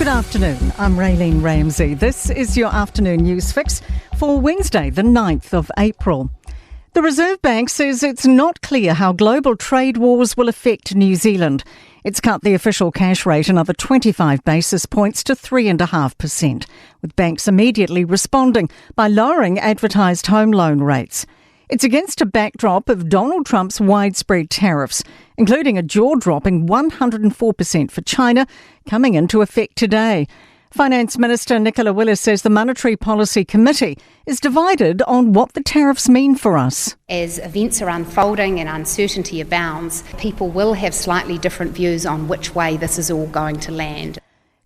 afternoon, I'm Raylene Ramsey. This is your afternoon news fix for Wednesday, the 9th of April. The Reserve Bank says it's not clear how global trade wars will affect New Zealand. It's cut the official cash rate another 25 basis points to 3.5%, with banks immediately responding by lowering advertised home loan rates. It's against a backdrop of Donald Trump's widespread tariffs, including a jaw-dropping 104% for China, coming into effect today. Finance Minister Nicola Willis says the Monetary Policy Committee is divided on what the tariffs mean for us. As events are unfolding and uncertainty abounds, people will have slightly different views on which way this is all going to land.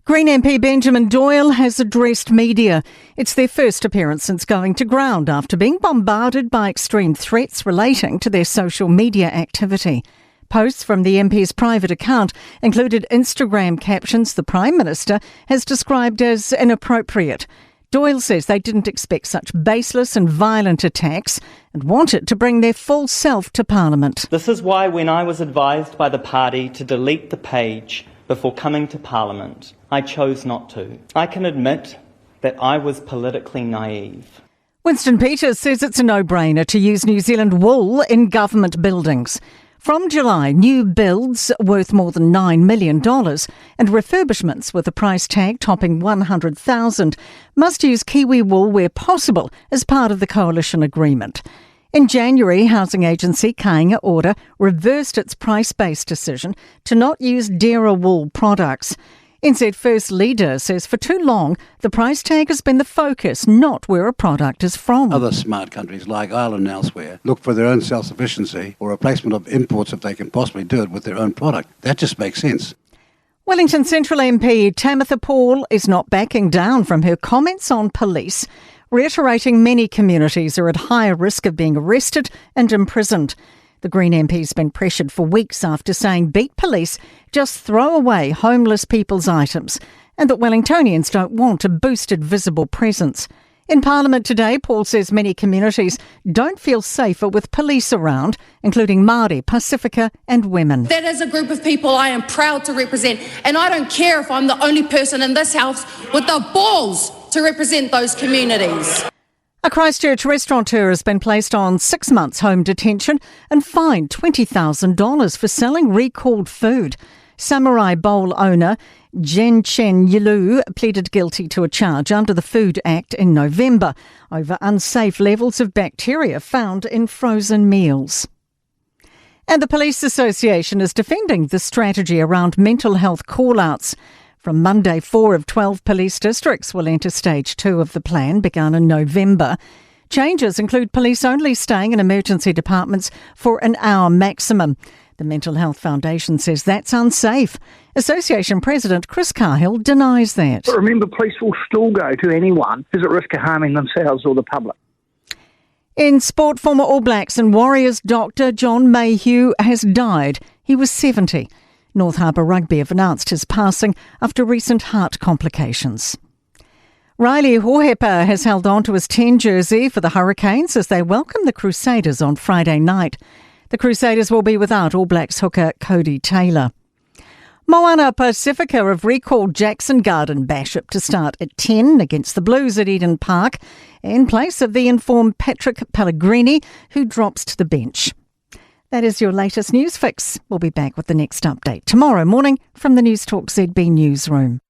Green MP Benjamin Doyle has addressed media. It's their first appearance since going to ground after being bombarded by extreme threats relating to their social media activity. Posts from the MP's private account included Instagram captions the Prime Minister has described as inappropriate. Doyle says they didn't expect such baseless and violent attacks and wanted to bring their full self to Parliament. This is why when I was advised by the party to delete the page before coming to Parliament, I chose not to. I can admit that I was politically naive. Winston Peters says it's a no-brainer to use New Zealand wool in government buildings. From July, new builds worth more than $9 million and refurbishments with a price tag topping $100,000 must use Kiwi wool where possible as part of the coalition agreement. In January, housing agency Kāinga Order reversed its price-based decision to not use dearer wool products. NZ First Leader says for too long, the price tag has been the focus, not where a product is from. Other smart countries like Ireland and elsewhere look for their own self-sufficiency or replacement of imports if they can possibly do it with their own product. That just makes sense. Wellington Central MP Tamitha Paul is not backing down from her comments on police, reiterating many communities are at higher risk of being arrested and imprisoned. The Green MP's been pressured for weeks after saying beat police just throw away homeless people's items and that Wellingtonians don't want a boosted visible presence. In Parliament today, Paul says many communities don't feel safer with police around, including Māori, Pasifika and women. That is a group of people I am proud to represent, and I don't care if I'm the only person in this house with the balls to represent those communities. A Christchurch restaurateur has been placed on 6 months home detention and fined $20,000 for selling recalled food. Samurai Bowl owner Jen Chen Yilu pleaded guilty to a charge under the Food Act in November over unsafe levels of bacteria found in frozen meals. And the Police Association is defending the strategy around mental health call-outs. From Monday, 4 of 12 police districts will enter stage 2 of the plan, begun in November. Changes include police only staying in emergency departments for an hour maximum. The Mental Health Foundation says that's unsafe. Association President Chris Cahill denies that. But remember, police will still go to anyone who's at risk of harming themselves or the public. In sport, former All Blacks and Warriors doctor John Mayhew has died. He was 70. North Harbour Rugby have announced his passing after recent heart complications. Riley Hohepa has held on to his 10 jersey for the Hurricanes as they welcome the Crusaders on Friday night. The Crusaders will be without All Blacks hooker Cody Taylor. Moana Pasifika have recalled Jackson Garden Bishop to start at 10 against the Blues at Eden Park in place of the informed Patrick Pellegrini, who drops to the bench. That is your latest news fix. We'll be back with the next update tomorrow morning from the Newstalk ZB newsroom.